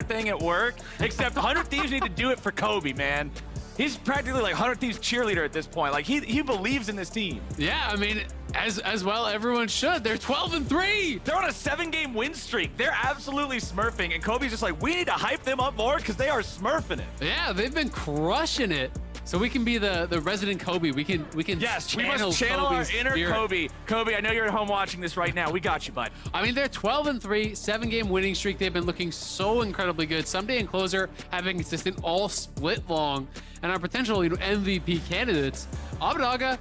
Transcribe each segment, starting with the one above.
thing at work, except 100 Thieves need to do it for Kobe, man. He's practically like 100 Thieves cheerleader at this point. Like, he believes in this team. Yeah, I mean, as well, everyone should. They're 12-3. They're on a 7-game win streak. They're absolutely smurfing, and Kobe's just like, we need to hype them up more because they are smurfing it. Yeah, they've been crushing it. So we can be the resident Kobe. We can yes, we must channel Kobe's our inner spirit. Kobe. Kobe, I know you're at home watching this right now. We got you, bud. I mean, they're 12-3, 7-game winning streak. They've been looking so incredibly good. Someday and Closer have been consistent all split long, and are potential MVP candidates. Abadaga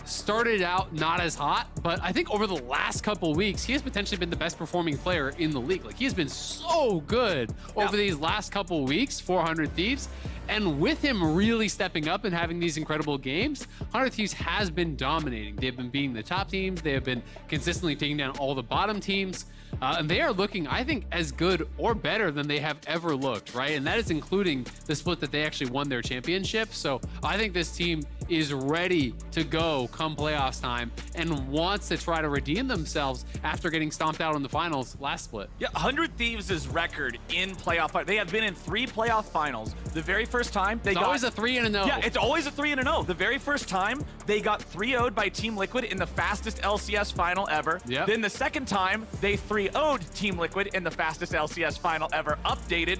started out not as hot, but I think over the last couple weeks, he has potentially been the best performing player in the league. Like, he has been so good over these last couple weeks, 400 Thieves. And with him really stepping up and having these incredible games, 100 Thieves has been dominating. They've been beating the top teams. They have been consistently taking down all the bottom teams. And they are looking, I think, as good or better than they have ever looked, right? And that is including the split that they actually won their championship. So I think this team is ready to go come playoffs time and wants to try to redeem themselves after getting stomped out in the finals last split. Yeah, 100 Thieves' record in playoff, they have been in 3 playoff finals. The very first time they got always a 3-0. Yeah, it's always a 3-0. The very first time they got 3-0'd by Team Liquid in the fastest LCS final ever. Yep. Then the second time they 3-0'd Team Liquid in the fastest LCS final ever, updated.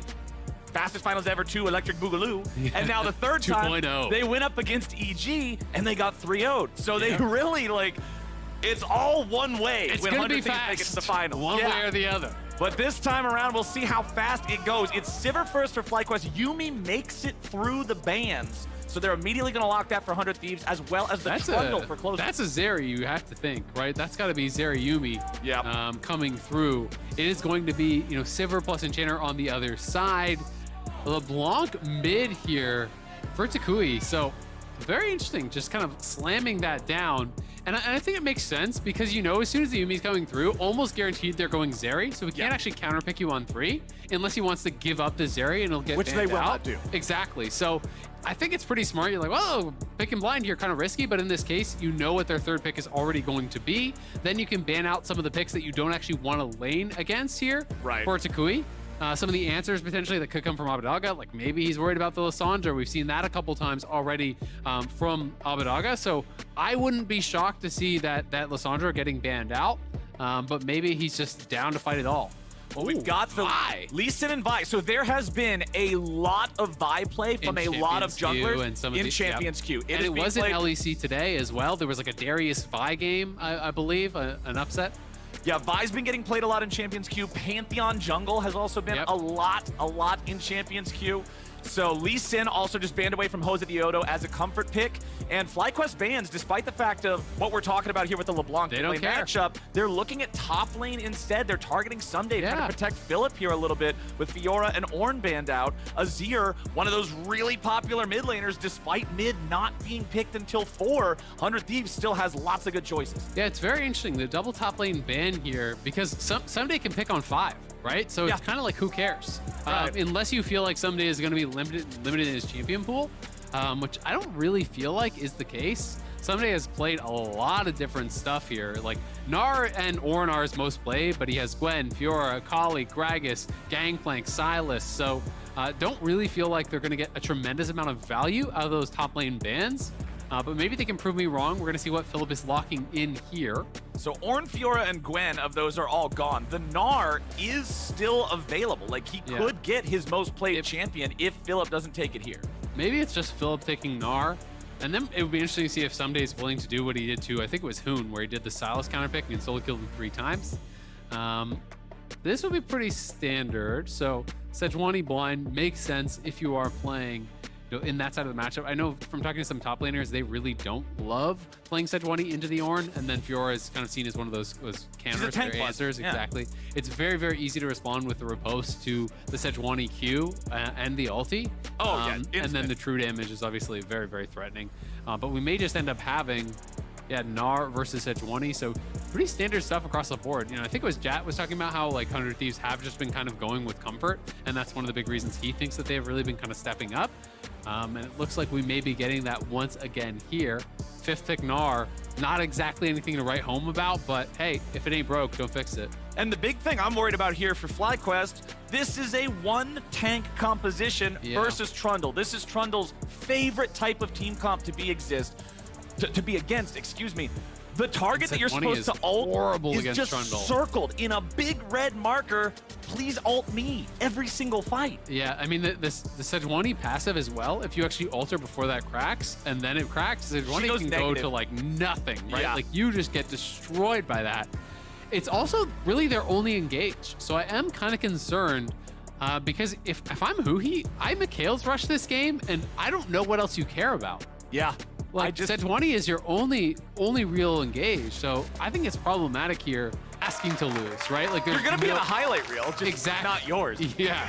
Fastest finals ever to Electric Boogaloo. And now the third time they went up against EG and they got 3-0'd. So they really, like, it's all one way it's when gonna 100 be Thieves fast. make it to the final. One way or the other. But this time around, we'll see how fast it goes. It's Sivir first for FlyQuest. Yumi makes it through the bans. So they're immediately going to lock that for 100 Thieves, as well as the Trundle for Closer. That's a Zeri, you have to think, right? That's got to be Zeri Yumi coming through. It is going to be, Sivir plus Enchanter on the other side. LeBlanc mid here for Takui. So very interesting, just kind of slamming that down. And I think it makes sense because, as soon as the Yumi's coming through, almost guaranteed they're going Zeri. So he can't actually counterpick you on 3 unless he wants to give up the Zeri and he'll get Which they will out. not do. Exactly. So I think it's pretty smart. You're like, well, picking blind here, kind of risky. But in this case, you know what their third pick is already going to be. Then you can ban out some of the picks that you don't actually want to lane against here for Takui. Some of the answers potentially that could come from Abadaga, like maybe he's worried about the Lissandra. We've seen that a couple times already from Abadaga. So I wouldn't be shocked to see that Lissandra getting banned out, but maybe he's just down to fight it all. Well, we've got the Lee Sin and Vi. So there has been a lot of Vi play from a lot of junglers in Champions Queue. And it was in LEC today as well. There was like a Darius Vi game, I believe, an upset. Yeah, Vi's been getting played a lot in Champions Queue. Pantheon Jungle has also been a lot in Champions Queue. So Lee Sin also just banned away from Josedeodo as a comfort pick. And FlyQuest bans, despite the fact of what we're talking about here with the LeBlanc matchup, they're looking at top lane instead. They're targeting Someday to kind of protect Philip here a little bit with Fiora and Ornn banned out. Azir, one of those really popular mid laners, despite mid not being picked until 4, 100 Thieves still has lots of good choices. Yeah, it's very interesting. The double top lane ban here, because Someday can pick on 5. Right? So it's kind of like, who cares? Unless you feel like Someday is going to be limited in his champion pool, which I don't really feel like is the case. Someday has played a lot of different stuff here. Like, Gnar and Ornn are his most played, but he has Gwen, Fiora, Akali, Gragas, Gangplank, Sylas. So don't really feel like they're going to get a tremendous amount of value out of those top lane bans. But maybe they can prove me wrong. We're going to see what Philip is locking in here. So Ornn, Fiora, and Gwen, of those are all gone. The Gnar is still available. Like, he could get his most played champion if Philip doesn't take it here. Maybe it's just Philip taking Gnar. And then it would be interesting to see if Someday is willing to do what he did to, I think it was Hoon, where he did the Sylas counterpick and solo killed him 3 times. This would be pretty standard. So Sejuani blind makes sense if you are playing in that side of the matchup. I know from talking to some top laners, they really don't love playing Sejuani into the Ornn, and then Fiora is kind of seen as one of those counters or answers. Exactly. It's very, very easy to respond with the riposte to the Sejuani Q and the ulti. And then the true damage is obviously very, very threatening. But we may just end up having Gnar versus Sejuani, so pretty standard stuff across the board. I think it was Jat was talking about how 100 Thieves have just been kind of going with comfort, and that's one of the big reasons he thinks that they have really been kind of stepping up. And it looks like we may be getting that once again here. 5th pick Gnar, not exactly anything to write home about, but hey, if it ain't broke, don't fix it. And the big thing I'm worried about here for FlyQuest, This is a one-tank composition versus Trundle. This is Trundle's favorite type of team comp to be against, excuse me. The target that you're supposed to ult is just Trundle. Circled in a big red marker. Please ult me every single fight. Yeah, I mean, the Sejuani passive as well, if you actually ult her before that cracks, and then it cracks, Sejuani can go to like nothing, right? Yeah. Like you just get destroyed by that. It's also really their only engage. So I am kind of concerned because if I'm Huhi, I Mikhail's rush this game, and I don't know what else you care about. Yeah. Like, Sejuani is your only real engage, so I think it's problematic here asking to lose, right? Like you're gonna be in a highlight reel, just not yours. Yeah,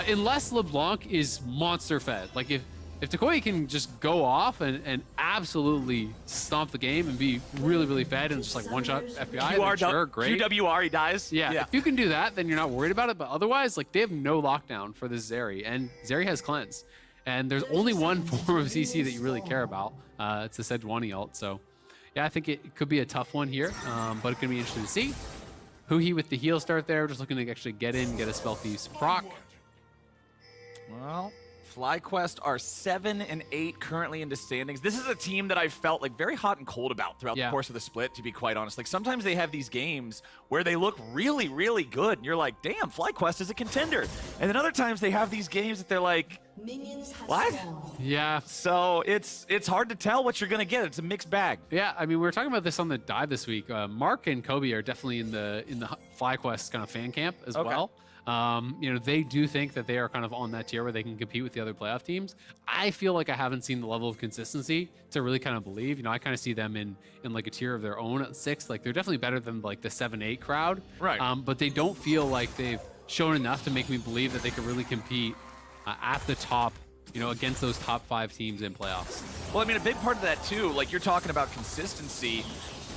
unless LeBlanc is monster fed. Like if Takoya can just go off and absolutely stomp the game and be really fed and just like one-shot FBI, then sure, great. QWR, he dies. Yeah, if you can do that, then you're not worried about it. But otherwise, like they have no lockdown for this Zeri, and Zeri has cleanse. And there's only one form of CC that you really care about. It's the Sejuani ult. So, yeah, I think it could be a tough one here, but it's going to be interesting to see. Huhi with the heal start there, just looking to actually get in, get a Spell Thieves proc. Well, FlyQuest are 7 and 8 currently into standings. This is a team that I've felt like very hot and cold about throughout the course of the split, to be quite honest. Like sometimes they have these games where they look really good, and you're like, damn, FlyQuest is a contender. And then other times they have these games that they're like, what? Yeah. So it's hard to tell what you're gonna get. It's a mixed bag. Yeah, I mean, we were talking about this on the dive this week. Mark and Kobe are definitely in the FlyQuest kind of fan camp as well. You know, they do think that they are kind of on that tier where they can compete with the other playoff teams. I feel like I haven't seen the level of consistency to really kind of believe. You know, I kind of see them in like a tier of their own at 6. Like they're definitely better than like the 7-8 crowd. Right. But they don't feel like they've shown enough to make me believe that they could really compete at the top, you know, against those top 5 teams in playoffs. Well, I mean, a big part of that too, like you're talking about consistency.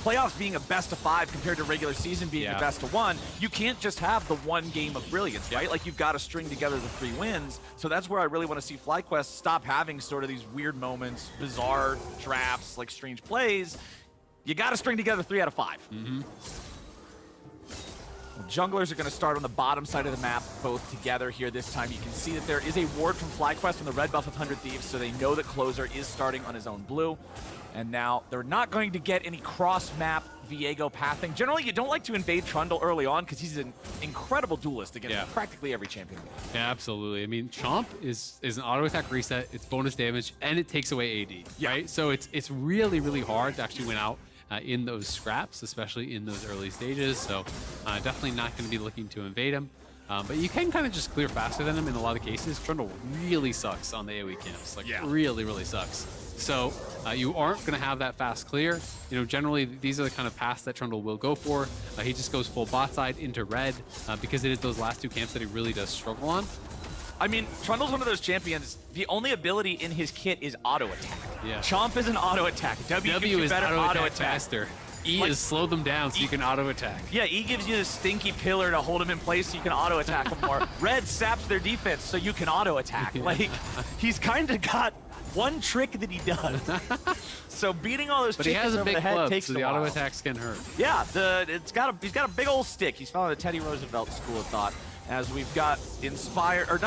Playoffs being a best of 5 compared to regular season being a best of 1, you can't just have the one game of brilliance, right? Like you've got to string together the 3 wins. So that's where I really want to see FlyQuest stop having sort of these weird moments, bizarre drafts, like strange plays. You got to string together 3 out of 5. Well, junglers are going to start on the bottom side of the map, both together here this time. You can see that there is a ward from FlyQuest on the red buff of 100 Thieves, so they know that Closer is starting on his own blue. And now they're not going to get any cross-map Viego pathing. Generally, you don't like to invade Trundle early on because he's an incredible duelist against practically every champion. Yeah, absolutely. I mean, Chomp is an auto attack reset, it's bonus damage, and it takes away AD, right? So it's really hard to actually win out in those scraps, especially in those early stages. So definitely not going to be looking to invade him. But you can kind of just clear faster than him in a lot of cases. Trundle really sucks on the AoE camps. Like, really sucks. So you aren't going to have that fast clear. You know, generally, these are the kind of paths that Trundle will go for. He just goes full bot side into red because it is those last 2 camps that he really does struggle on. I mean, Trundle's one of those champions, the only ability in his kit is auto attack. Yeah. Chomp is an auto attack. W is better auto attack faster. E is slow them down so you can auto attack. Yeah, E gives you the stinky pillar to hold them in place so you can auto attack them more. Red saps their defense so you can auto attack. Like, he's kind of got one trick that he does. So beating all those chickens over the head takes so the auto attacks can hurt. Yeah, he's got a big old stick. He's following the Teddy Roosevelt school of thought. As we've got Josedeodo.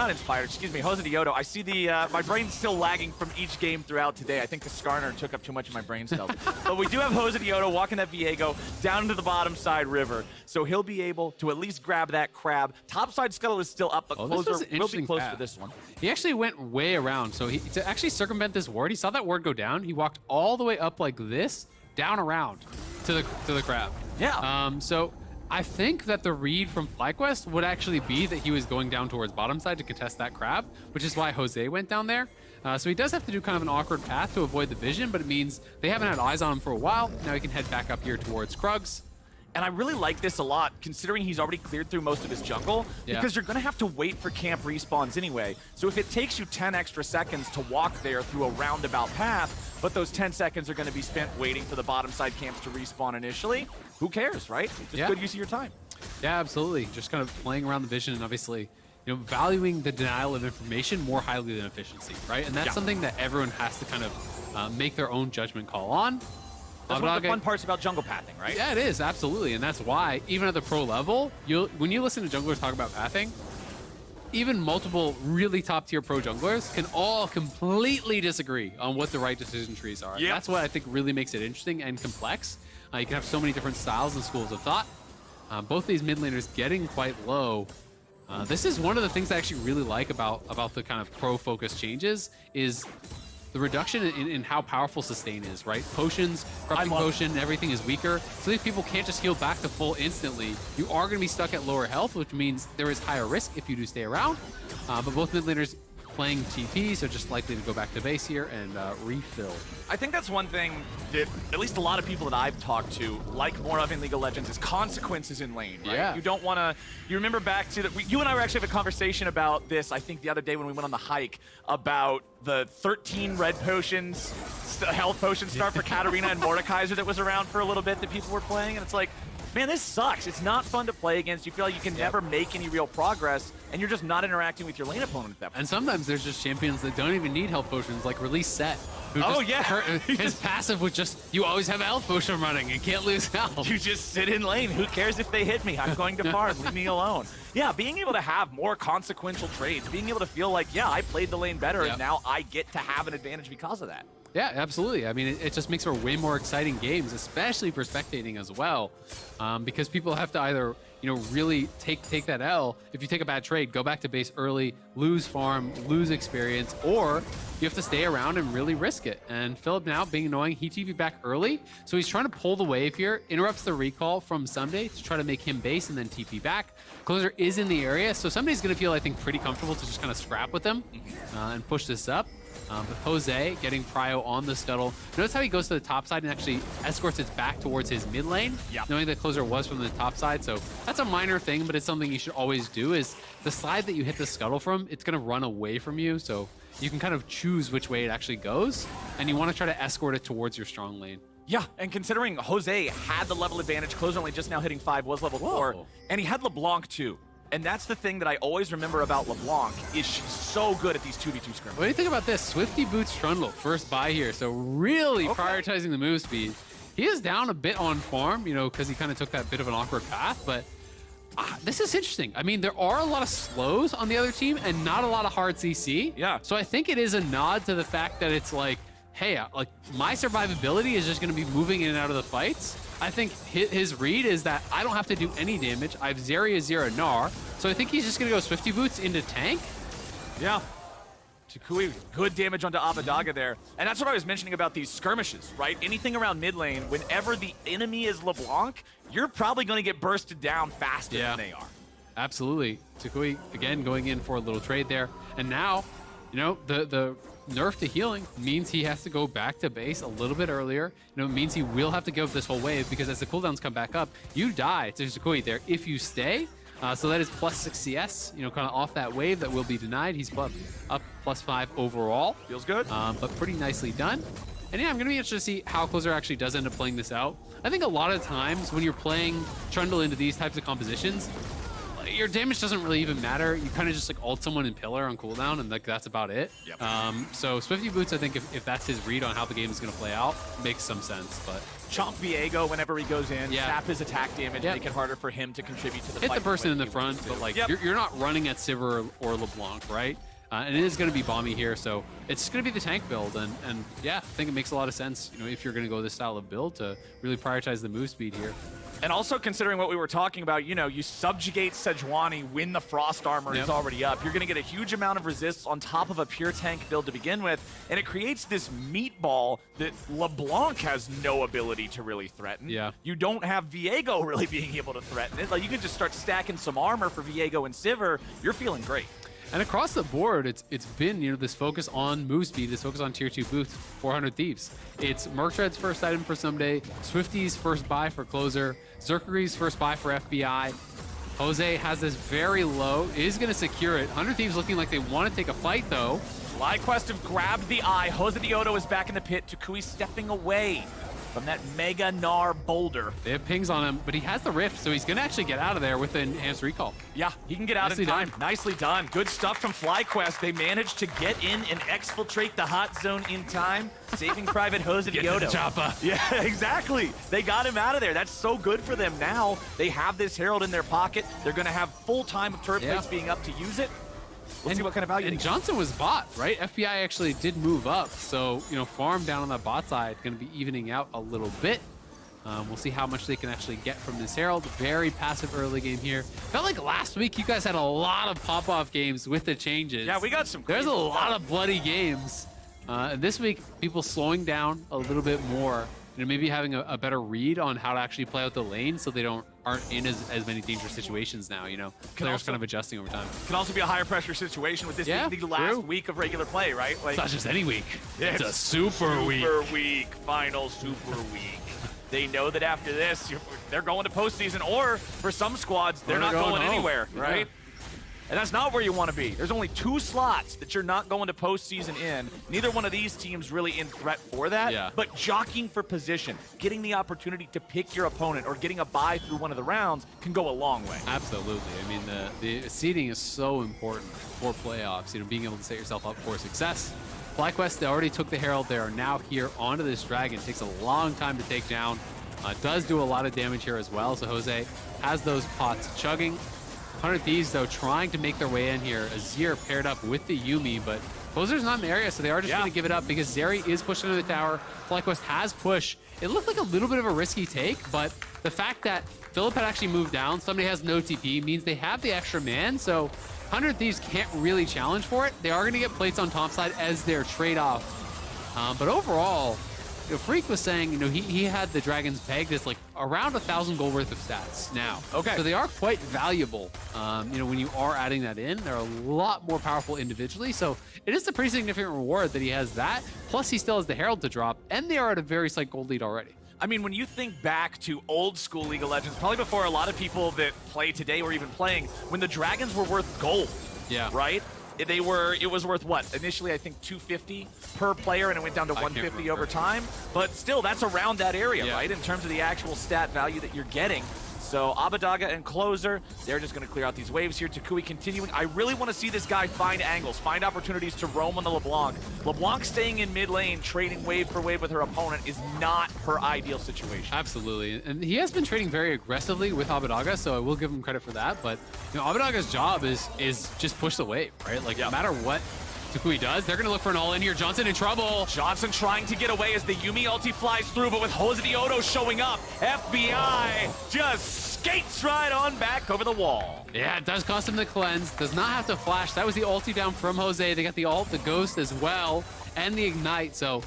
I see my brain's still lagging from each game throughout today. I think the Skarner took up too much of my brain cells. But we do have Josedeodo walking that Viego down into the bottom side river. So he'll be able to at least grab that crab. Topside Scuttle is still up, but Closer will be close to this one. He actually went way around. So to actually circumvent this ward, he saw that ward go down. He walked all the way up like this, down around to the crab. Yeah. So I think that the read from FlyQuest would actually be that he was going down towards bottom side to contest that crab, which is why Jose went down there. So he does have to do kind of an awkward path to avoid the vision, but it means they haven't had eyes on him for a while. Now he can head back up here towards Krugs. And I really like this a lot, considering he's already cleared through most of his jungle, because you're going to have to wait for camp respawns anyway. So if it takes you 10 extra seconds to walk there through a roundabout path, but those 10 seconds are going to be spent waiting for the bottom side camps to respawn initially, who cares, right? Just good use of your time. Yeah, absolutely. Just kind of playing around the vision and obviously, you know, valuing the denial of information more highly than efficiency, right? And that's something that everyone has to kind of make their own judgment call on. That's one of the fun parts about jungle pathing, right? Yeah, it is, absolutely. And that's why, even at the pro level, when you listen to junglers talk about pathing, even multiple really top-tier pro junglers can all completely disagree on what the right decision trees are. Yep. That's what I think really makes it interesting and complex. You can have so many different styles and schools of thought. Both these mid laners getting quite low. This is one of the things I actually really like about the kind of pro-focused changes is the reduction in how powerful sustain is, right? Potions, corrupting potion, everything is weaker. So these people can't just heal back to full instantly. You are going to be stuck at lower health, which means there is higher risk if you do stay around. But both mid laners playing TP, so just likely to go back to base here and refill. I think that's one thing that at least a lot of people that I've talked to like more of in League of Legends is consequences in lane, right? Yeah. You don't want to, you remember back to, you and I were actually having a conversation about this, I think the other day when we went on the hike, about the 13 red potions, health potion start for Katarina and Mordekaiser that was around for a little bit that people were playing, and it's like, man, this sucks. It's not fun to play against. You feel like you can never make any real progress, and you're just not interacting with your lane opponent at that point. And sometimes there's just champions that don't even need health potions, like Release Set. Oh, yeah. His passive was just, you always have a health potion running and can't lose health. You just sit in lane. Who cares if they hit me? I'm going to farm. Leave me alone. Yeah, being able to have more consequential trades, being able to feel like, yeah, I played the lane better, and now I get to have an advantage because of that. Yeah, absolutely. I mean, it just makes for way more exciting games, especially for spectating as well, because people have to either, really take that L. If you take a bad trade, go back to base early, lose farm, lose experience, or you have to stay around and really risk it. And Philip now being annoying, he TP back early, so he's trying to pull the wave here, interrupts the recall from Someday to try to make him base and then TP back. Closer is in the area, so Someday's going to feel, I think, pretty comfortable to just kind of scrap with him and push this up. But Jose getting Prio on the scuttle. Notice how he goes to the top side and actually escorts it back towards his mid lane, knowing that Closer was from the top side. So that's a minor thing, but it's something you should always do, is the side that you hit the scuttle from, it's going to run away from you. So you can kind of choose which way it actually goes, and you want to try to escort it towards your strong lane. Yeah, and considering Jose had the level advantage, Closer only just now hitting 5, was level 4, and he had LeBlanc too. And that's the thing that I always remember about LeBlanc, is she's so good at these 2v2 scrimmages. What do you think about this? Swifty boots Trundle, first buy here. So really prioritizing the move speed. He is down a bit on farm, because he kind of took that bit of an awkward path, but this is interesting. I mean, there are a lot of slows on the other team and not a lot of hard CC. Yeah. So I think it is a nod to the fact that it's like, hey, my survivability is just going to be moving in and out of the fights. I think his read is that I don't have to do any damage. I have Zarya, Zera, Gnar. So I think he's just going to go Swifty Boots into tank. Yeah. Takui, good damage onto Abadaga there. And that's what I was mentioning about these skirmishes, right? Anything around mid lane, whenever the enemy is LeBlanc, you're probably going to get bursted down faster than they are. Absolutely. Takui, again, going in for a little trade there. And now, the nerf to healing means he has to go back to base a little bit earlier. It means he will have to give up this whole wave, because as the cooldowns come back up, you die to Takui there if you stay. So that is +6 CS, kind of off that wave that will be denied. He's up +5 overall. Feels good. But pretty nicely done. And yeah, I'm going to be interested to see how Closer actually does end up playing this out. I think a lot of times when you're playing Trundle into these types of compositions, your damage doesn't really even matter. You kind of just ult someone in pillar on cooldown, and that's about it. Yep. So Swifty Boots, I think if that's his read on how the game is going to play out, makes some sense. But chomp Viego whenever he goes in, sap his attack damage, make it harder for him to contribute to the fight. Hit the person in the front, but you're not running at Sivir or LeBlanc, right? And it is going to be Bomby here, so it's going to be the tank build. And yeah, I think it makes a lot of sense, if you're going to go this style of build, to really prioritize the move speed here. And also considering what we were talking about, you subjugate Sejuani when the Frost armor is already up. You're going to get a huge amount of resists on top of a pure tank build to begin with, and it creates this meatball that LeBlanc has no ability to really threaten. Yeah. You don't have Viego really being able to threaten it. Like, you can just start stacking some armor for Viego and Sivir. You're feeling great. And across the board, it's been, this focus on move speed, this focus on tier 2 boots, 400 Thieves. It's Merctread's first item for Someday, Swifty's first buy for Closer, Zerkari's first buy for FBI. Jose has this very low, is going to secure it. 100 Thieves looking like they want to take a fight, though. FlyQuest have grabbed the eye. Josedeodo is back in the pit. Takui stepping away from that Mega Gnar boulder. They have pings on him, but he has the rift, so he's going to actually get out of there with the enhanced recall. Yeah, he can get out in time. Nicely done. Good stuff from FlyQuest. They managed to get in and exfiltrate the hot zone in time, saving Private Josedeodo. Choppa. Yeah, exactly. They got him out of there. That's so good for them. Now they have this Herald in their pocket. They're going to have full time of turret plates being up to use it. We'll see what kind of value. And Johnson was bot, right? FBI actually did move up, so farm down on that bot side going to be evening out a little bit. We'll see how much they can actually get from this Herald. Very passive early game here. Felt like last week you guys had a lot of pop-off games with the changes. Yeah, we got some. There's a lot of bloody games. This week, people slowing down a little bit more. Maybe having a better read on how to actually play out the lane so they aren't in as many dangerous situations now, Players kind of adjusting over time. Can also be a higher pressure situation with this being the last week of regular play, right? Like, it's not just any week. Yeah, it's a super week. Final super week. They know that after this, they're going to postseason, or for some squads, they're not going anywhere, right? Yeah. And that's not where you want to be. There's only 2 slots that you're not going to postseason in. Neither one of these teams really in threat for that, but jockeying for position, getting the opportunity to pick your opponent or getting a bye through one of the rounds can go a long way. Absolutely. I mean, the seeding is so important for playoffs, being able to set yourself up for success. FlyQuest, they already took the Herald. They are now here onto this Dragon. It takes a long time to take down. Does do a lot of damage here as well, so Jose has those pots chugging. 100 Thieves, though, trying to make their way in here. Azir paired up with the Yuumi, but Closer's not in the area, so they are just going to give it up because Zeri is pushing into the tower. FlyQuest has push. It looked like a little bit of a risky take, but the fact that Philip had actually moved down, somebody has no TP, means they have the extra man, so 100 Thieves can't really challenge for it. They are going to get plates on top side as their trade-off. But overall, Freak was saying, he had the Dragons pegged as like around 1,000 gold worth of stats now. Okay. So they are quite valuable. When you are adding that in, they're a lot more powerful individually. So it is a pretty significant reward that he has that. Plus, he still has the Herald to drop, and they are at a very slight gold lead already. I mean, when you think back to old school League of Legends, probably before a lot of people that play today were even playing, when the Dragons were worth gold, right? It was worth what? Initially, I think 250 per player, and it went down to 150 over time. But still, that's around that area, right? In terms of the actual stat value that you're getting. So Abbedagga and Closer, they're just going to clear out these waves here. Takui continuing. I really want to see this guy find angles, find opportunities to roam on the LeBlanc. LeBlanc staying in mid lane, trading wave for wave with her opponent is not her ideal situation. Absolutely. And he has been trading very aggressively with Abbedagga, so I will give him credit for that. But Abbedagga's job is just push the wave, right? Like no matter what Takui does, they're going to look for an all-in here. Johnson in trouble. Johnson trying to get away as the Yuumi ulti flies through, but with Josedeodo showing up, FBI just skates right on back over the wall. Yeah, it does cost him the cleanse. Does not have to flash. That was the ulti down from Jose. They got the ult, the ghost as well, and the ignite. So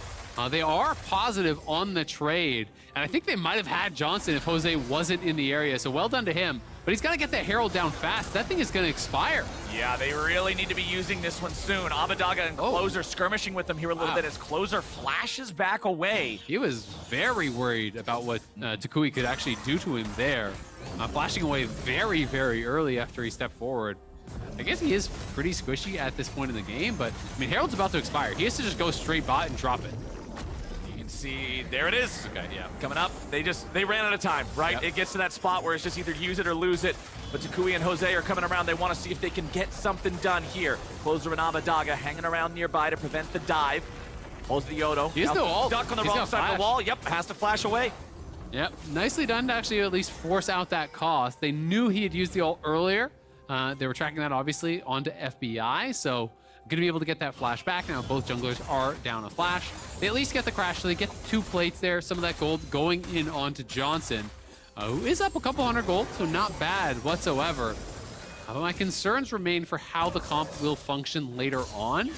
they are positive on the trade. And I think they might have had Johnson if Jose wasn't in the area. So well done to him. But he's got to get that Herald down fast. That thing is going to expire. Yeah, they really need to be using this one soon. Abbedagga and Closer skirmishing with them here a little bit as Closer flashes back away. He was very worried about what Takui could actually do to him there. Flashing away very, very early after he stepped forward. I guess he is pretty squishy at this point in the game, but I mean, Herald's about to expire. He has to just go straight bot and drop it. See, there it is. Okay, yeah. Coming up, they ran out of time, right? Yep. It gets to that spot where it's just either use it or lose it. But Takui and Jose are coming around. They want to see if they can get something done here. Closer and Abbedagga hanging around nearby to prevent the dive. Josedeodo. He has no ult. Duck on the wrong side of the wall. Yep, has to flash away. Yep, nicely done to actually at least force out that cost. They knew he had used the ult earlier. They were tracking that obviously onto FBI, so gonna be able to get that flash back now. Both junglers are down a flash. They at least get the crash, so they get 2 plates there. Some of that gold going in onto Johnson, who is up a couple hundred gold, so not bad whatsoever. My concerns remain for how the comp will function later on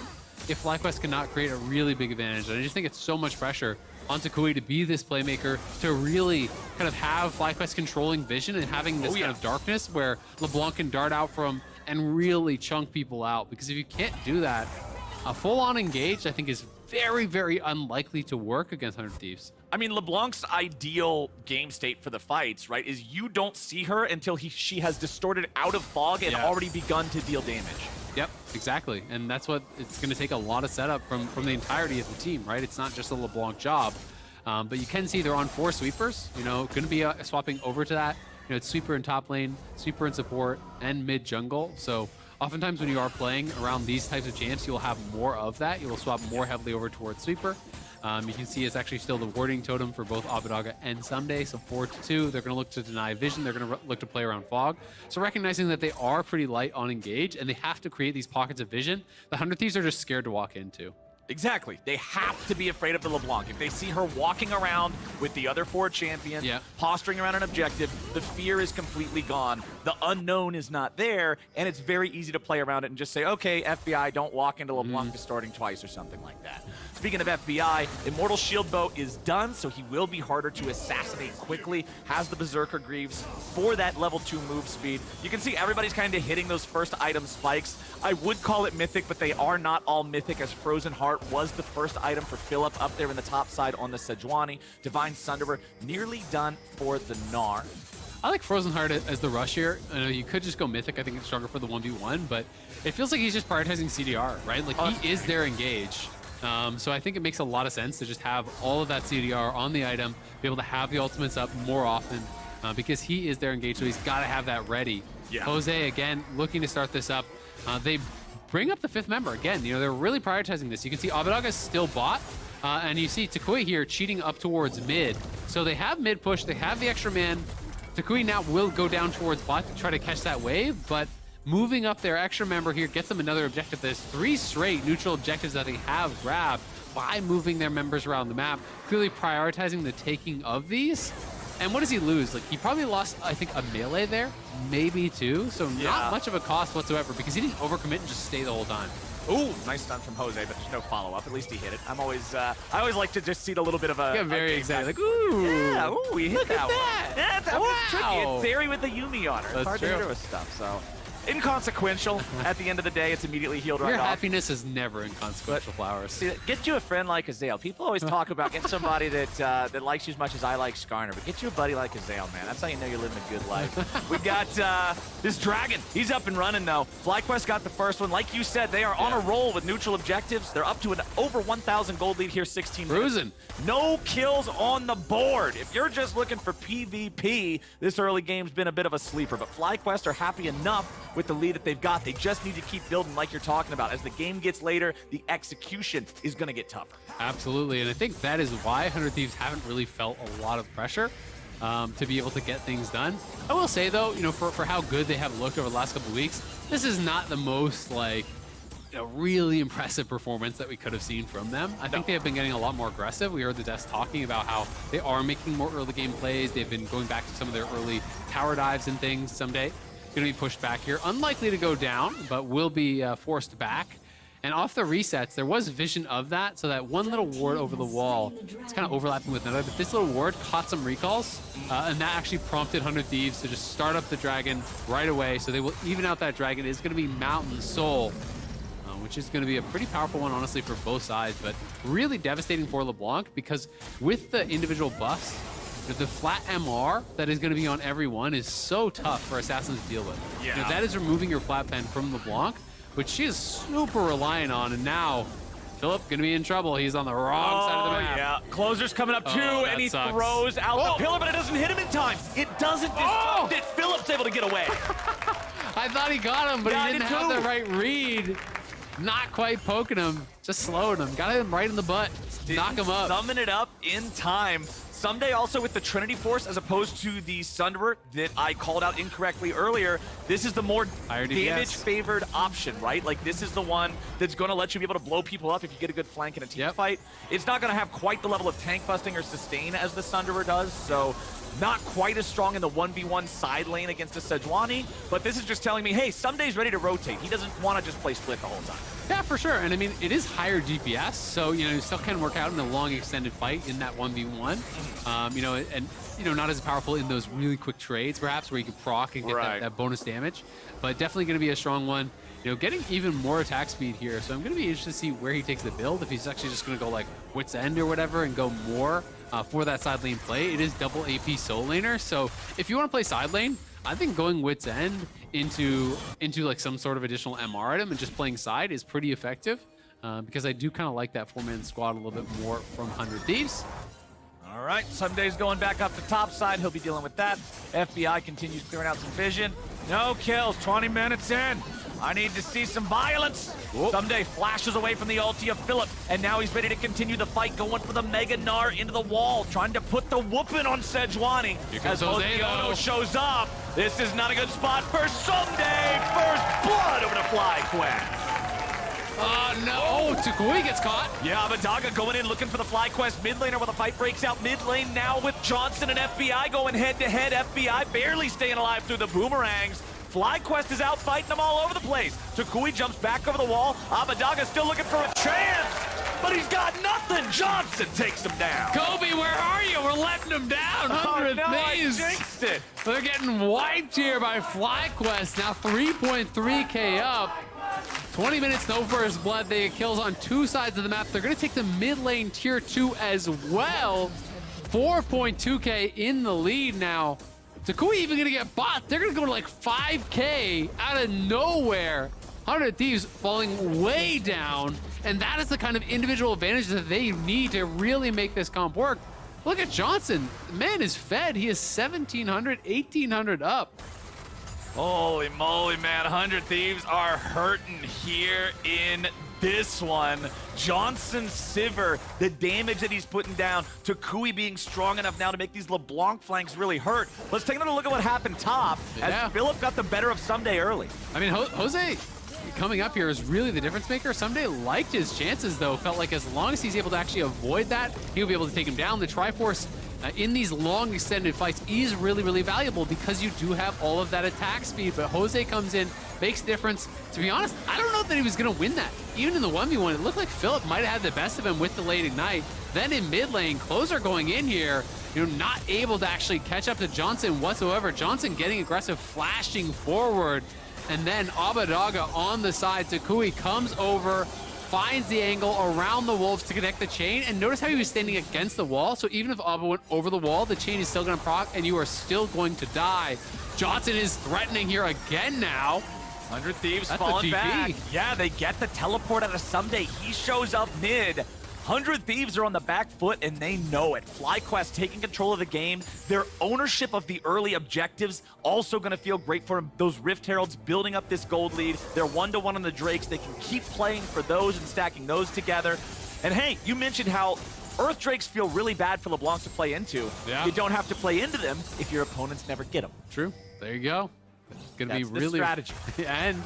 if FlyQuest cannot create a really big advantage. And I just think it's so much pressure on Takui to be this playmaker, to really kind of have FlyQuest controlling vision and having this kind of darkness where LeBlanc can dart out from and really chunk people out. Because if you can't do that, a full-on engage, I think, is very, very unlikely to work against 100 Thieves. I mean, LeBlanc's ideal game state for the fights, right, is you don't see her until she has distorted out of fog and already begun to deal damage. Yep, exactly. And that's what it's going to take a lot of setup from the entirety of the team, right? It's not just a LeBlanc job. But you can see they're on 4 sweepers, going to be swapping over to that. It's sweeper in top lane, sweeper in support, and mid jungle. So oftentimes when you are playing around these types of champs, you'll have more of that. You'll swap more heavily over towards sweeper. You can see it's actually still the warding totem for both Abadaga and Someday. So 4-2, they're going to look to deny vision. They're going to look to play around fog. So recognizing that they are pretty light on engage and they have to create these pockets of vision, the 100 Thieves are just scared to walk into. Exactly. They have to be afraid of the LeBlanc. If they see her walking around with the other 4 champions, posturing around an objective, the fear is completely gone. The unknown is not there, and it's very easy to play around it and just say, okay, FBI, don't walk into LeBlanc starting twice or something like that. Speaking of FBI, Immortal Shield Bow is done, so he will be harder to assassinate quickly. Has the Berserker Greaves for that level 2 move speed. You can see everybody's kind of hitting those first item spikes. I would call it Mythic, but they are not all Mythic, as Frozen Heart was the first item for Philip up there in the top side on the Sejuani. Divine Sunderer nearly done for the Gnar. I like Frozen Heart as the rush here. I know you could just go Mythic. I think it's stronger for the 1v1, but it feels like he's just prioritizing CDR, right? Like he is their engage. So I think it makes a lot of sense to just have all of that CDR on the item, be able to have the ultimates up more often because he is their engage, so he's got to have that ready. Jose, again, looking to start this up. They bring up the 5th member. Again, you know, they're really prioritizing this. You can see Abadaga is still bot, and you see Takui here cheating up towards mid. So they have mid push, they have the extra man. Takui now will go down towards bot to try to catch that wave, but moving up their extra member here gets them another objective. There's 3 straight neutral objectives that they have grabbed by moving their members around the map, clearly prioritizing the taking of these. And what does he lose? Like, he probably lost, I think, a melee there, maybe 2. So not much of a cost whatsoever because he didn't overcommit and just stay the whole time. Ooh, nice stun from Jose, but there's no follow-up. At least he hit it. I always like to just see a little bit of a... Yeah, very excited. Like, ooh. Yeah, ooh, he hit that one. Yeah, that was tricky. It's Zeri with the Yumi on her. It's hard to hit her with stuff, so... Inconsequential. At the end of the day, it's immediately healed right off. Your happiness is never inconsequential, Flowers. See, get you a friend like Azael. People always talk about get somebody that likes you as much as I like Skarner, but get you a buddy like Azael, man. That's how you know you're living a good life. We got this Dragon. He's up and running, though. FlyQuest got the first one. Like you said, they are on a roll with neutral objectives. They're up to an over 1,000 gold lead here, 16 minutes. Cruising. No kills on the board. If you're just looking for PvP, this early game's been a bit of a sleeper, but FlyQuest are happy enough with the lead that they've got. They just need to keep building like you're talking about. As the game gets later, the execution is going to get tougher. Absolutely, and I think that is why 100 Thieves haven't really felt a lot of pressure to be able to get things done. I will say, though, you know, for how good they have looked over the last couple of weeks, this is not the most, like, really impressive performance that we could have seen from them. I think they have been getting a lot more aggressive. We heard the devs talking about how they are making more early game plays. They've been going back to some of their early tower dives and things someday. Going to be pushed back here. Unlikely to go down, but will be forced back. And off the resets, there was vision of that, so that one little ward over the wall, it's kind of overlapping with another, but this little ward caught some recalls, and that actually prompted 100 Thieves to just start up the dragon right away, so they will even out that dragon. It's going to be Mountain Soul, which is going to be a pretty powerful one, honestly, for both sides, but really devastating for LeBlanc, because with the individual buffs, the flat MR that is going to be on everyone is so tough for Assassins to deal with. Yeah. You know, that is removing your flat pen from LeBlanc, which she is super reliant on, and now Philip going to be in trouble. He's on the wrong side of the map. Yeah, Closer's coming up too, and he throws out the pillar, but it doesn't hit him in time. It doesn't disrupt it. Philip's able to get away. I thought he got him, but he didn't have the right read. Not quite poking him, just slowing him. Got him right in the butt. Knock him up. Summon it up in time. Someday also with the Trinity Force as opposed to the Sunderer that I called out incorrectly earlier. This is the more damage-favored option, right? Like, this is the one that's going to let you be able to blow people up if you get a good flank in a team fight. It's not going to have quite the level of tank busting or sustain as the Sunderer does, so not quite as strong in the 1v1 side lane against a Sejuani, but this is just telling me, hey, Someday's ready to rotate. He doesn't want to just play split the whole time. Yeah, for sure. And I mean, it is higher DPS, so, you know, it still can work out in a long extended fight in that 1v1. You know, and, you know, not as powerful in those really quick trades, perhaps, where you can proc and get that bonus damage, but definitely going to be a strong one. You know, getting even more attack speed here, so I'm going to be interested to see where he takes the build, if he's actually just going to go, like, Wit's End or whatever and go more for that side lane play. It is double AP Soul Laner, so if you want to play side lane, I think going Wit's End into like some sort of additional MR item and just playing side is pretty effective because I do kind of like that 4-man squad a little bit more from 100 Thieves. All right, Sunday's going back up the top side. He'll be dealing with that. FBI continues clearing out some vision. No kills, 20 minutes in. I need to see some violence. Whoop. Someday flashes away from the ulti of Philip, and now he's ready to continue the fight, going for the Mega Gnar into the wall, trying to put the whooping on Sejuani. Here comes As Josedeodo shows up. This is not a good spot for Someday. First blood over to FlyQuest. No. Oh, Takui gets caught. Yeah, Abadaga going in looking for the FlyQuest mid laner while the fight breaks out mid lane now with Johnson and FBI going head to head. FBI barely staying alive through the boomerangs. FlyQuest is out fighting them all over the place. Takui jumps back over the wall. Abadaga still looking for a chance, but he's got nothing. Johnson takes him down. Kobe, where are you? We're letting him down. 100 no, I Thieves. jinxed it. They're getting wiped here by FlyQuest. Now 3.3k up. 20 minutes, no first blood. They get kills on two sides of the map. They're going to take the mid lane tier 2 as well. 4.2k in the lead now. Takui even going to get bot. They're going to go to like 5k out of nowhere. 100 Thieves falling way down. And that is the kind of individual advantage that they need to really make this comp work. Look at Johnson. The man is fed. He is 1,700, 1,800 up. Holy moly, man. 100 Thieves are hurting here in this one. Johnson Sivir, the damage that he's putting down. Takui being strong enough now to make these LeBlanc flanks really hurt. Let's take another look at what happened top as Philip got the better of Someday early. I mean, Jose coming up here is really the difference maker. Someday liked his chances, though. Felt like as long as he's able to actually avoid that, he'll be able to take him down. The Triforce in these long extended fights is really, really valuable because you do have all of that attack speed. But Jose comes in, makes a difference. To be honest, I don't know that he was going to win that. Even in the 1v1, it looked like Philip might have had the best of him with the late ignite. Then in mid lane, Closer going in here, not able to actually catch up to Johnson whatsoever. Johnson getting aggressive, flashing forward. And then Abadaga on the side. Takui comes over, finds the angle around the wolves to connect the chain. And notice how he was standing against the wall. So even if Abba went over the wall, the chain is still going to proc and you are still going to die. Johnson is threatening here again now. 100 Thieves falling back. Yeah, they get the teleport out of Someday. He shows up mid. 100 Thieves are on the back foot, and they know it. FlyQuest taking control of the game. Their ownership of the early objectives also going to feel great for them. Those Rift Heralds building up this gold lead. They're 1-1 on the Drakes. They can keep playing for those and stacking those together. And hey, you mentioned how Earth Drakes feel really bad for LeBlanc to play into. Yeah. You don't have to play into them if your opponents never get them. True. There you go. It's going to be really strategy. And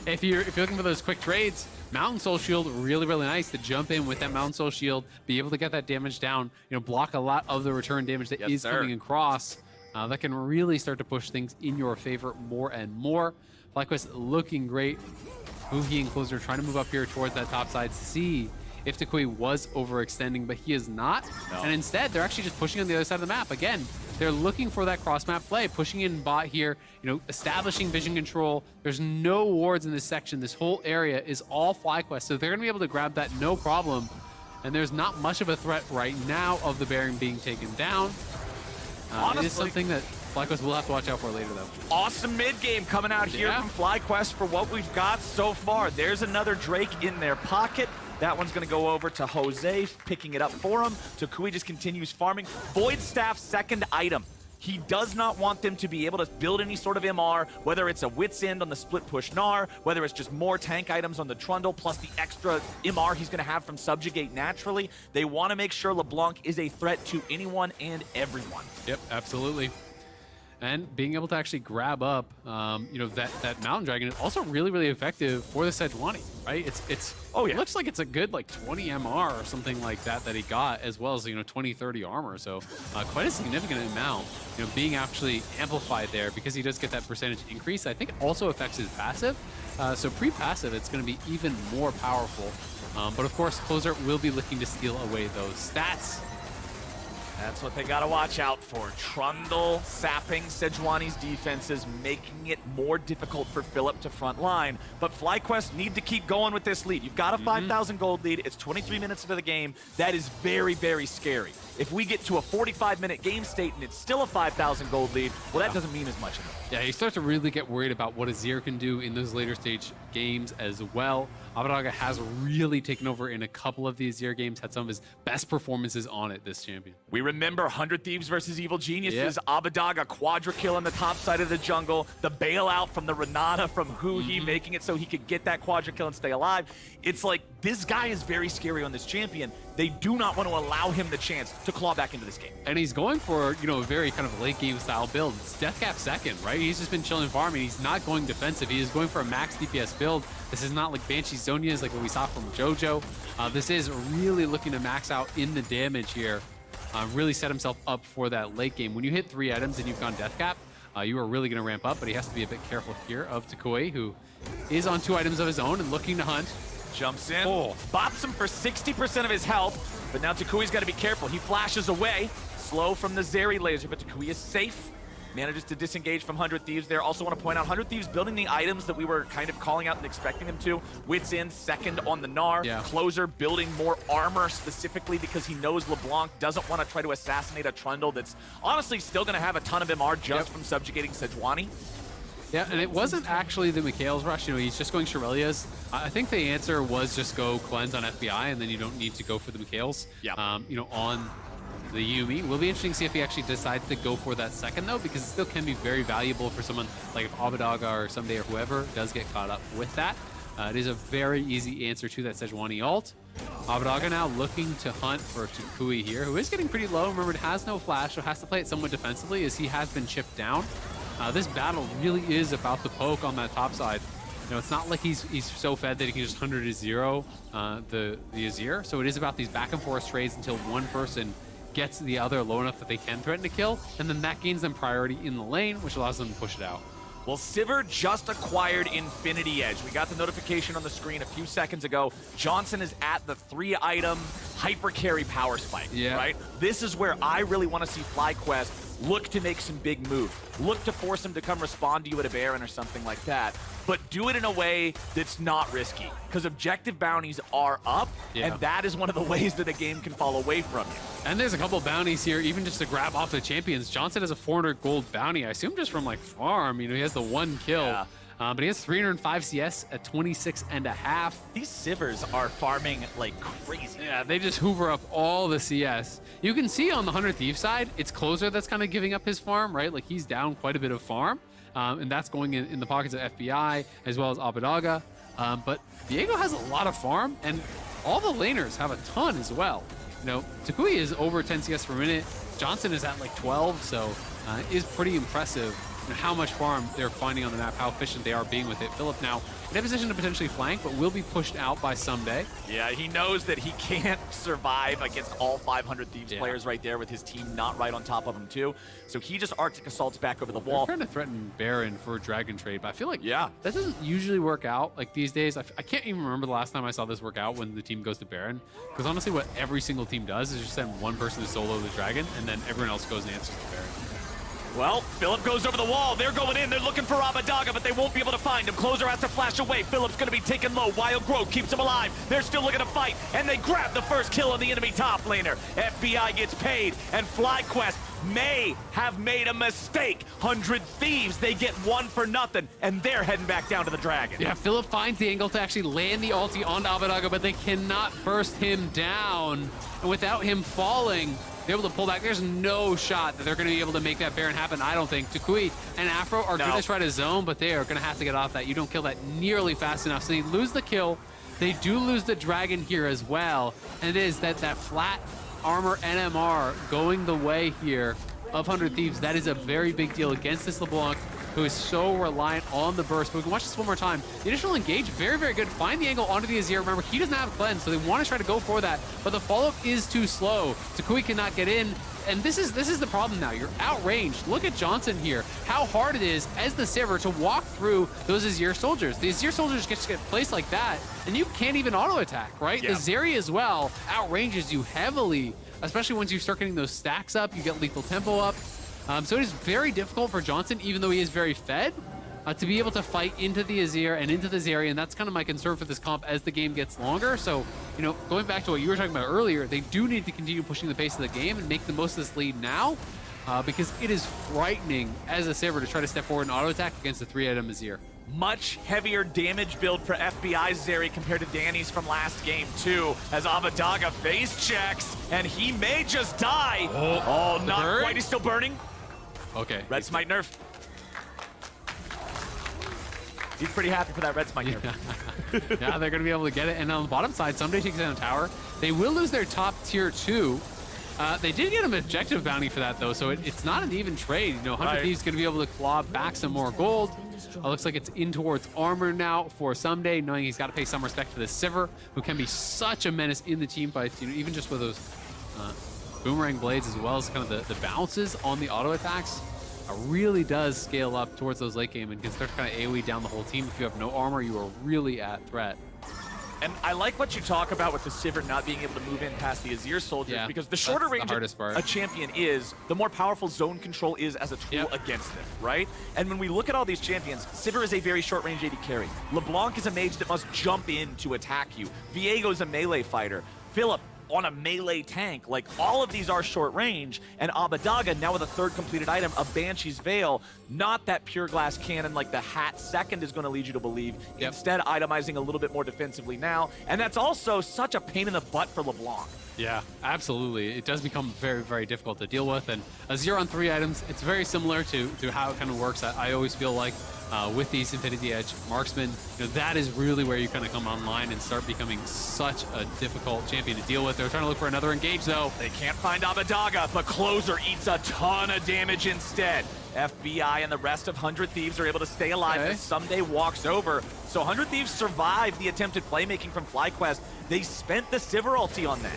if you're looking for those quick trades, Mountain Soul Shield, really, really nice to jump in with that Mountain Soul Shield, be able to get that damage down, block a lot of the return damage that is coming across. That can really start to push things in your favor more and more. FlyQuest looking great. Huhi and Closer trying to move up here towards that top side, see if Takui was overextending, but he is not. No. And instead, they're actually just pushing on the other side of the map. Again, they're looking for that cross-map play, pushing in bot here, establishing vision control. There's no wards in this section. This whole area is all FlyQuest, so they're going to be able to grab that no problem. And there's not much of a threat right now of the Baron being taken down. Honestly, it is something that FlyQuest will have to watch out for later, though. Awesome mid-game coming out here from FlyQuest for what we've got so far. There's another Drake in their pocket. That one's going to go over to Jose, picking it up for him. Takui just continues farming. Void Staff's second item. He does not want them to be able to build any sort of MR, whether it's a Wit's End on the split push Gnar, whether it's just more tank items on the Trundle, plus the extra MR he's going to have from Subjugate naturally. They want to make sure LeBlanc is a threat to anyone and everyone. Yep, absolutely. And being able to actually grab up, that Mountain Dragon is also really, really effective for the Sejuani, right? It looks like it's a good 20 MR or something like that he got, as well as 20, 30 armor. So quite a significant amount, being actually amplified there because he does get that percentage increase. I think it also affects his passive. So pre-passive, it's going to be even more powerful. But of course, Closer will be looking to steal away those stats. That's what they got to watch out for. Trundle sapping Sejuani's defenses, making it more difficult for Philip to front line. But FlyQuest need to keep going with this lead. You've got a 5,000 gold lead. It's 23 minutes into the game. That is very, very scary. If we get to a 45-minute game state and it's still a 5,000 gold lead, well, that doesn't mean as much anymore. Yeah, you start to really get worried about what Azir can do in those later stage games as well. Abadaga has really taken over in a couple of these Azir games, had some of his best performances on it this champion. We remember 100 Thieves versus Evil Geniuses, Abadaga quadra kill on the top side of the jungle, the bailout from the Renata from Huhi, making it so he could get that quadra kill and stay alive. It's like, this guy is very scary on this champion. They do not want to allow him the chance to claw back into this game. And he's going for, you know, a very kind of late game style build. It's Deathcap second, right? He's just been chilling farming. He's not going defensive. He is going for a max DPS build. This is not like Banshee Zonias like what we saw from Jojo. This is really looking to max out in the damage here. Really set himself up for that late game. When you hit 3 items and you've gone Deathcap, you are really going to ramp up, but he has to be a bit careful here of Takui, who is on 2 items of his own and looking to hunt. Jumps in, bops him for 60% of his health, but now Takui's got to be careful. He flashes away, slow from the Zeri laser, but Takui is safe. Manages to disengage from 100 Thieves there. Also want to point out 100 Thieves building the items that we were kind of calling out and expecting them to. Wits in second on the Gnar. Closer building more armor specifically because he knows LeBlanc doesn't want to try to assassinate a Trundle that's honestly still going to have a ton of MR just from subjugating Sejuani. Yeah, and it wasn't actually the Mikhail's rush. You know, he's just going Shirelia's. I think the answer was just go cleanse on FBI, and then you don't need to go for the Mikhail's. You know, on the Yuumi. Will be interesting to see if he actually decides to go for that second, though, because it still can be very valuable for someone like if Abadaga or Someday or whoever does get caught up with that. It is a very easy answer to that Sejuani ult. Abadaga now looking to hunt for Takui here, who is getting pretty low. Remember, it has no flash, so has to play it somewhat defensively as he has been chipped down. This battle really is about the poke on that top side. You know, it's not like he's so fed that he can just 100 to 0 the Azir. So it is about these back and forth trades until one person gets the other low enough that they can threaten to kill, and then that gains them priority in the lane, which allows them to push it out. Well, Sivir just acquired Infinity Edge. We got the notification on the screen a few seconds ago. Johnson is at the 3-item hyper carry power spike, right? This is where I really want to see FlyQuest look to make some big move. Look to force him to come respond to you at a Baron or something like that, but do it in a way that's not risky, because objective bounties are up, and that is one of the ways that a game can fall away from you. And there's a couple bounties here, even just to grab off the champions. Johnson has a 400 gold bounty, I assume just from like farm. You know, he has the 1 kill. But he has 305 CS at 26.5. These Sivers are farming like crazy. Yeah, they just hoover up all the CS. You can see on the 100 Thief side, it's Closer that's kind of giving up his farm, right? Like he's down quite a bit of farm. And that's going in the pockets of FBI as well as Abadaga. But Diego has a lot of farm, and all the laners have a ton as well. You know, Takui is over 10 CS per minute. Johnson is at like 12, so it is pretty impressive how much farm they're finding on the map, how efficient they are being with it. Philip now in a position to potentially flank, but will be pushed out by Someday. Yeah, he knows that he can't survive against all 500 Thieves players right there with his team not right on top of him too. So he just Arctic Assaults back over the wall. They're trying to threaten Baron for a Dragon trade, but I feel like that doesn't usually work out like these days. I can't even remember the last time I saw this work out when the team goes to Baron, because honestly what every single team does is just send one person to solo the Dragon, and then everyone else goes and answers the Baron. Well, Philip goes over the wall. They're going in. They're looking for Abadaga, but they won't be able to find him. Closer has to flash away. Philip's going to be taken low. Wild Growth keeps him alive. They're still looking to fight, and they grab the first kill on the enemy top laner. FBI gets paid, and FlyQuest may have made a mistake. 100 Thieves, they get 1 for nothing, and they're heading back down to the Dragon. Yeah, Philip finds the angle to actually land the ulti on Abadaga, but they cannot burst him down. And without him falling, they're able to pull back. There's no shot that they're going to be able to make that Baron happen, I don't think. Takui and Afro are going to try to zone, but they are going to have to get off that. You don't kill that nearly fast enough. So they lose the kill. They do lose the Dragon here as well. And it is that flat armor NMR going the way here of 100 Thieves. That is a very big deal against this LeBlanc, who is so reliant on the burst. But we can watch this one more time. The initial engage, very, very good. Find the angle onto the Azir. Remember, he doesn't have cleanse, so they want to try to go for that. But the follow-up is too slow. Takui cannot get in. And this is the problem now. You're outranged. Look at Johnson here. How hard it is as the Sivir to walk through those Azir soldiers. The Azir soldiers get placed like that, and you can't even auto-attack, right? The Zeri as well outranges you heavily, especially once you start getting those stacks up. You get lethal tempo up. So it is very difficult for Johnson, even though he is very fed, to be able to fight into the Azir and into the Zeri, and that's kind of my concern for this comp as the game gets longer. So, you know, going back to what you were talking about earlier, they do need to continue pushing the pace of the game and make the most of this lead now, because it is frightening as a Sivir to try to step forward and auto-attack against a 3-item Azir. Much heavier damage build for FBI's Zeri compared to Danny's from last game, too, as Abadaga face checks, and he may just die. Oh, not burn? quite. He's still burning. Okay. Red Smite nerf. He's pretty happy for that Red Smite nerf. Yeah, they're going to be able to get it. And on the bottom side, Someday takes down a tower. They will lose their top tier 2. They did get an objective bounty for that, though, so it's not an even trade. You know, 100 Thieves going to be able to claw back some more gold. Looks like it's in towards armor now for Someday, knowing he's got to pay some respect for the Sivir, who can be such a menace in the team fights, you know, even just with those boomerang blades, as well as kind of the bounces on the auto attacks. Really does scale up towards those late game and can start to kind of AoE down the whole team. If you have no armor, you are really at threat. And I like what you talk about with the Sivir not being able to move in past the Azir soldiers, because the shorter range a champion is, the more powerful zone control is as a tool against them, right? And when we look at all these champions, Sivir is a very short range AD carry. LeBlanc is a mage that must jump in to attack you. Viego's a melee fighter. Philip on a melee tank. Like, all of these are short range, and Abadaga, now with a third completed item, a Banshee's Veil, not that pure glass cannon like the Hat second is going to lead you to believe. Instead, itemizing a little bit more defensively now, and that's also such a pain in the butt for LeBlanc. Yeah, absolutely. It does become very, very difficult to deal with, and a 0 on 3 items, it's very similar to how it kind of works. I always feel like with these Infinity Edge marksmen, you know, that is really where you kind of come online and start becoming such a difficult champion to deal with. They're trying to look for another engage, though. They can't find Abadaga, but Closer eats a ton of damage instead. FBI and the rest of 100 Thieves are able to stay alive as Someday walks over. So 100 Thieves survived the attempted playmaking from FlyQuest. They spent the Sivir ulti on that.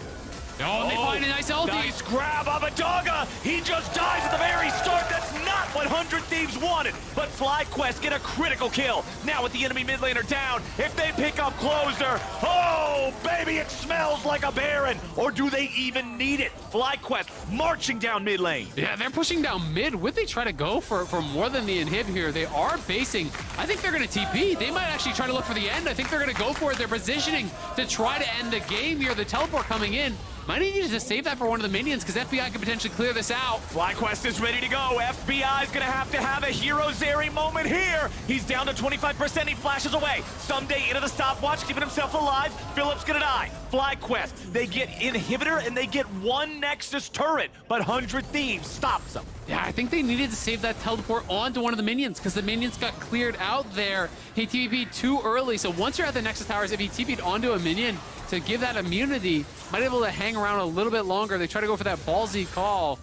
Oh, and they find a nice ulti. Nice grab, Abadaga. He just dies at the very start. That's not what 100 Thieves wanted. But FlyQuest get a critical kill. Now with the enemy mid laner down, if they pick up Closer, oh, baby, it smells like a Baron. Or do they even need it? FlyQuest marching down mid lane. Yeah, they're pushing down mid. Would they try to go for more than the inhib here? They are basing. I think they're going to TP. They might actually try to look for the end. I think they're going to go for it. They're positioning to try to end the game here. The teleport coming in. Might need you to save that for one of the minions, because FBI can potentially clear this out. FlyQuest is ready to go. FBI's gonna have a hero Zeri moment here. He's down to 25%, he flashes away. Someday into the stopwatch, keeping himself alive. Philip's gonna die. FlyQuest, they get inhibitor and they get one Nexus turret, but 100 Thieves stops them. Yeah, I think they needed to save that teleport onto one of the minions, because the minions got cleared out there. He TP'd too early, so once you're at the Nexus Towers, if he TP'd onto a minion to give that immunity, might be able to hang around a little bit longer. They try to go for that ballsy call.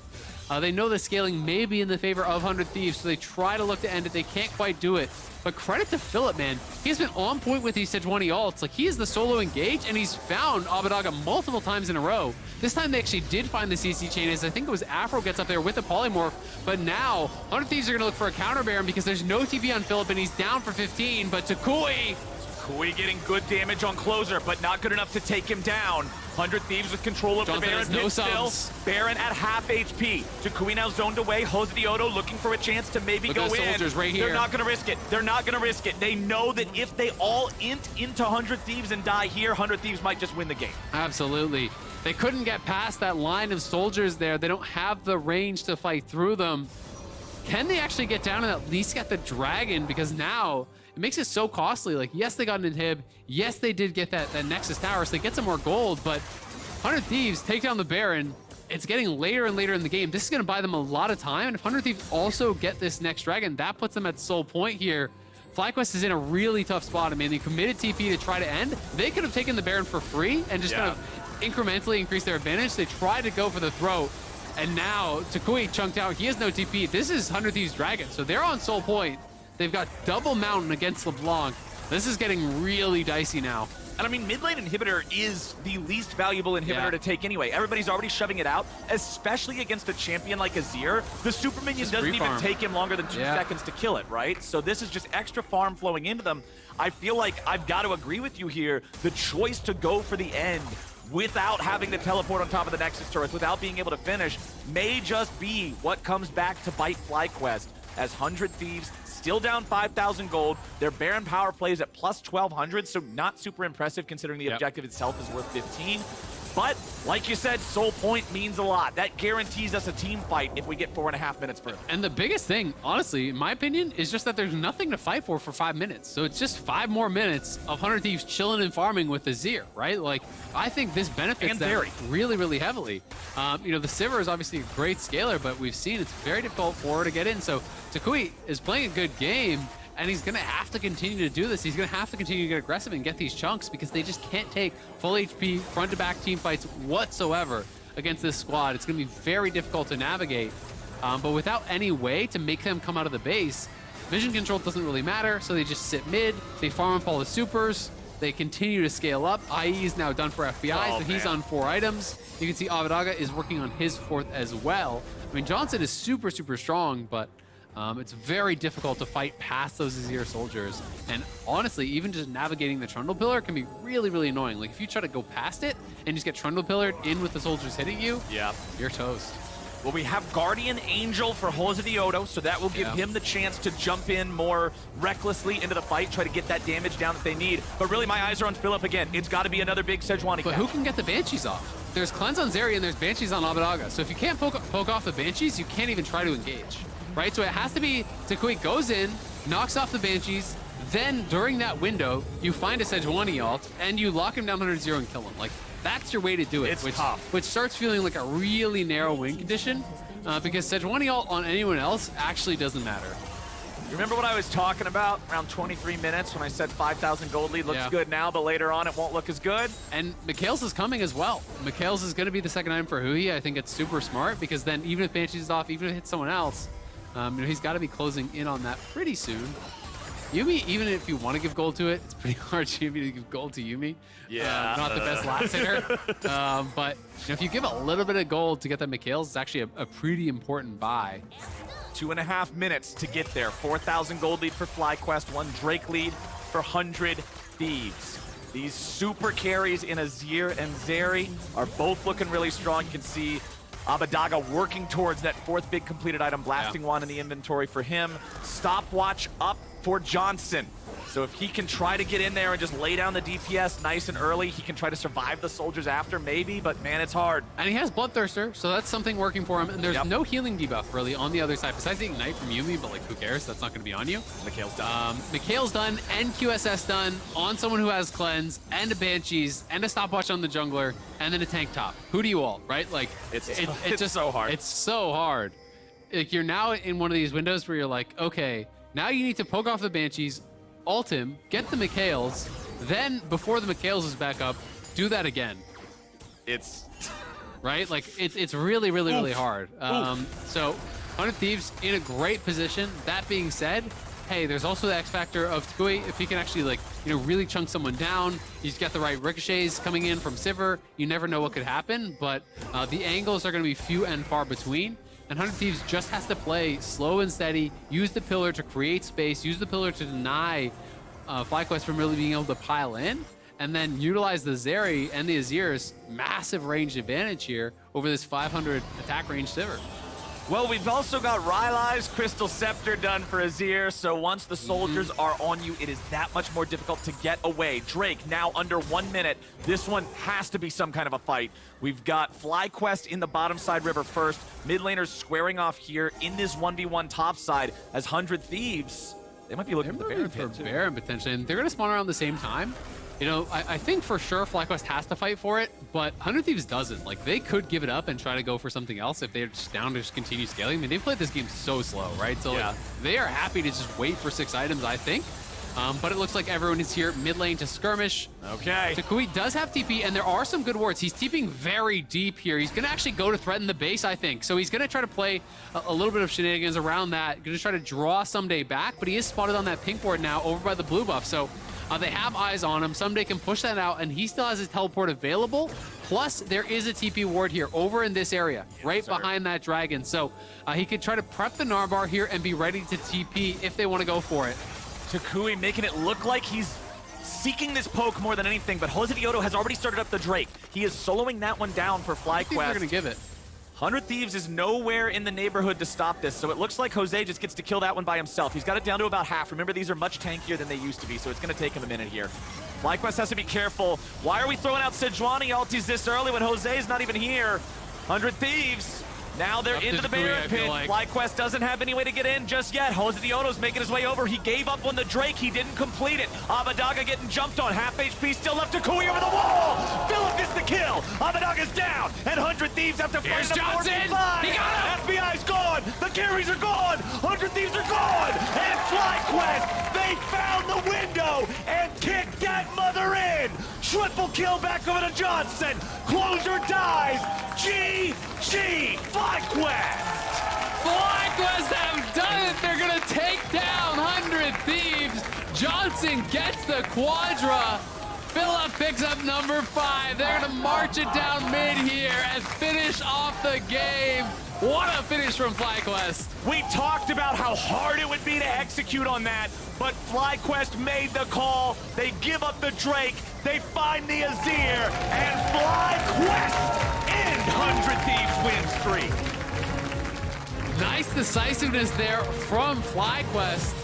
They know the scaling may be in the favor of 100 Thieves, so they try to look to end it. They can't quite do it. But credit to Philip, man. He's been on point with these 20 ults. Like, he is the solo engage, and he's found Abadaga multiple times in a row. This time they actually did find the CC chain, as I think it was Afro gets up there with the polymorph. But now, 100 Thieves are going to look for a counter Baron, because there's no TP on Philip, and he's down for 15. But Takui getting good damage on Closer, but not good enough to take him down. 100 Thieves with control of the Baron. No subs. Baron at half HP. Takui now zoned away. Josedeodo looking for a chance to maybe go in. Soldiers right here. They're not going to risk it. They're not going to risk it. They know that if they all int into 100 Thieves and die here, 100 Thieves might just win the game. Absolutely. They couldn't get past that line of soldiers there. They don't have the range to fight through them. Can they actually get down and at least get the dragon? Because now it makes it so costly. Like, yes, they got an inhib. Yes, they did get that Nexus Tower, so they get some more gold, but 100 Thieves take down the Baron. It's getting later and later in the game. This is going to buy them a lot of time, and if 100 Thieves also get this next dragon, that puts them at soul point here. FlyQuest is in a really tough spot. I mean, they committed TP to try to end. They could have taken the Baron for free and just kind of incrementally increased their advantage. They tried to go for the throat, and now Takui chunked out. He has no TP. This is 100 Thieves Dragon, so they're on soul point. They've got double mountain against LeBlanc. This is getting really dicey now. And I mean, mid lane inhibitor is the least valuable inhibitor to take anyway. Everybody's already shoving it out, especially against a champion like Azir. The super minion doesn't even take him longer than 2 seconds to kill it, right? So this is just extra farm flowing into them. I feel like I've got to agree with you here. The choice to go for the end without having the teleport on top of the Nexus turrets, without being able to finish, may just be what comes back to bite FlyQuest, as 100 Thieves still down 5,000 gold. Their Baron power plays at plus 1,200, so not super impressive considering the objective itself is worth 15. But, like you said, Soul Point means a lot. That guarantees us a team fight if we get 4.5 minutes further. And the biggest thing, honestly, in my opinion, is just that there's nothing to fight for 5 minutes. So it's just 5 more minutes of 100 Thieves chilling and farming with Azir, right? Like, I think this benefits them really, really heavily. You know, the Sivir is obviously a great scaler, but we've seen it's very difficult for her to get in. So Takui is playing a good game, and he's going to have to continue to do this. He's going to have to continue to get aggressive and get these chunks because they just can't take full HP, front-to-back team fights whatsoever against this squad. It's going to be very difficult to navigate. But without any way to make them come out of the base, vision control doesn't really matter, so they just sit mid, they farm up all the supers, they continue to scale up. IE is now done for FBI, so he's on 4 items. You can see Abadaga is working on his 4th as well. I mean, Johnson is super, super strong, but it's very difficult to fight past those Azir soldiers. And honestly, even just navigating the Trundle Pillar can be really, really annoying. Like, if you try to go past it and just get Trundle Pillared in with the soldiers hitting you, you're toast. Well, we have Guardian Angel for Josedeodo, so that will give him the chance to jump in more recklessly into the fight, try to get that damage down that they need. But really, my eyes are on Philip again. It's got to be another big Sejuani. But who can get the Banshees off? There's Cleanse on Zeri and there's Banshees on Abadaga. So if you can't poke off the Banshees, you can't even try to engage, right? So it has to be Takui goes in, knocks off the Banshees, then during that window, you find a Sejuani ult, and you lock him down 100-0 and kill him. Like, that's your way to do it, It's tough. which starts feeling like a really narrow win condition because Sejuani ult on anyone else actually doesn't matter. You remember what I was talking about around 23 minutes when I said 5,000 gold lead looks good now, but later on it won't look as good? And Mikhail's is coming as well. Mikhail's is going to be the second item for Hui. I think it's super smart because then even if Banshees is off, even if it hits someone else, you know, he's got to be closing in on that pretty soon. Yumi, even if you want to give gold to it, it's pretty hard to give gold to Yumi. Yeah. Not the best last hitter. But you know, if you give a little bit of gold to get that Mikhail's, it's actually a pretty important buy. 2.5 minutes to get there. 4,000 gold lead for FlyQuest, 1 Drake lead for 100 Thieves. These super carries in Azir and Zeri are both looking really strong. You can see Abadaga working towards that 4th big completed item, blasting one in the inventory for him. Stopwatch up for Johnson. So if he can try to get in there and just lay down the DPS nice and early, he can try to survive the soldiers after, maybe, but man, it's hard. And he has Bloodthirster, so that's something working for him. And there's no healing debuff really on the other side, besides the Ignite from Yumi, but like, who cares? That's not going to be on you. Mikhail's done. Mikhail's done, and QSS done on someone who has Cleanse, and a Banshees, and a Stopwatch on the jungler, and then a tank top. Who do you ult, right? Like, it's just so hard. It's so hard. Like, you're now in one of these windows where you're like, okay, now you need to poke off the Banshees, ult him, get the Mikhails, then before the Mikhails is back up, do that again. It's right? Like, it's really, really, really hard. So 100 Thieves in a great position. That being said, hey, there's also the X factor of Takui. If he can actually, like, you know, really chunk someone down, he's got the right ricochets coming in from Sivir. You never know what could happen, but the angles are going to be few and far between. And 100 Thieves just has to play slow and steady, use the pillar to create space, use the pillar to deny FlyQuest from really being able to pile in, and then utilize the Zeri and the Azir's massive range advantage here over this 500 attack range Sivir. Well, we've also got Rylai's Crystal Scepter done for Azir, so once the soldiers are on you, it is that much more difficult to get away. Drake now under 1 minute. This one has to be some kind of a fight. We've got FlyQuest in the bottom side river first. Mid laners squaring off here in this 1v1 top side as 100 Thieves. They might be looking for the Baron pit, too. Baron potentially, and they're going to spawn around the same time. You know, I think for sure FlyQuest has to fight for it, but 100 Thieves doesn't. Like, they could give it up and try to go for something else if they're just down to just continue scaling. I mean, they've played this game so slow, right? So like, they are happy to just wait for 6 items, I think. But it looks like everyone is here mid lane to skirmish. Okay. Takui does have TP, and there are some good wards. He's TPing very deep here. He's going to actually go to threaten the base, I think. So he's going to try to play a little bit of shenanigans around that. Going to try to draw Someday back, but he is spotted on that pink ward now over by the blue buff. So they have eyes on him. Someday can push that out, and he still has his teleport available. Plus, there is a TP ward here over in this area, right behind that dragon. So he could try to prep the Narbar here and be ready to TP if they want to go for it. Takui making it look like he's seeking this poke more than anything, but Josedeodo has already started up the Drake. He is soloing that one down for FlyQuest. I think they're going to give it. 100 Thieves is nowhere in the neighborhood to stop this, so it looks like Jose just gets to kill that one by himself. He's got it down to about half. Remember, these are much tankier than they used to be, so it's going to take him a minute here. FlyQuest has to be careful. Why are we throwing out Sejuani ultis this early when Jose's not even here? 100 Thieves. Now they're Up into to the Kui, barrier I feel pit. like. FlyQuest doesn't have any way to get in just yet. Josedeodo's making his way over. He gave up on the Drake. He didn't complete it. Abadaga getting jumped on. Half HP still left to Kui over the wall. Philip gets the kill. Abadaga's down. And 100 Thieves have to fight Here's the Johnson. 45. He got him. FBI's gone. The carries are gone. 100 Thieves are gone. And FlyQuest, they found the window and kicked that mother in. Triple kill back over to Johnson. Closer dies. GG FlyQuest. FlyQuest have done it. They're going to take down 100 Thieves. Johnson gets the quadra. Philip picks up number 5. They're going to march it down mid here and finish off the game. What a finish from FlyQuest. We talked about how hard it would be to execute on that, but FlyQuest made the call. They give up the Drake. They find the Azir, and FlyQuest end 100 Thieves win streak. Nice decisiveness there from FlyQuest.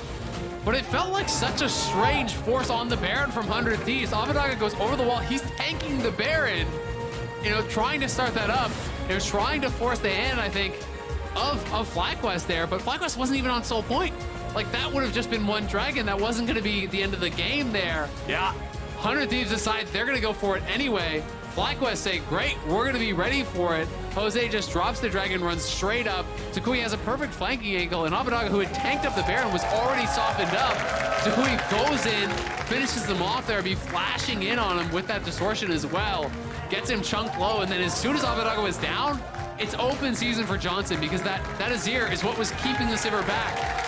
But it felt like such a strange force on the Baron from 100 Thieves. Abadaga goes over the wall. He's tanking the Baron, trying to start that up. They're trying to force the hand, I think, of FlyQuest there. But FlyQuest wasn't even on soul point. Like, that would have just been one dragon. That wasn't going to be the end of the game there. Yeah. 100 Thieves decide they're going to go for it anyway. FlyQuest say, great, we're going to be ready for it. Jose just drops the dragon, runs straight up. Takui has a perfect flanking angle, and Abadaga, who had tanked up the Baron, was already softened up. Takui goes in, finishes them off there, be flashing in on him with that distortion as well. Gets him chunked low, and then as soon as Abadaga was down, it's open season for Johnson because that Azir is what was keeping the Sivir back.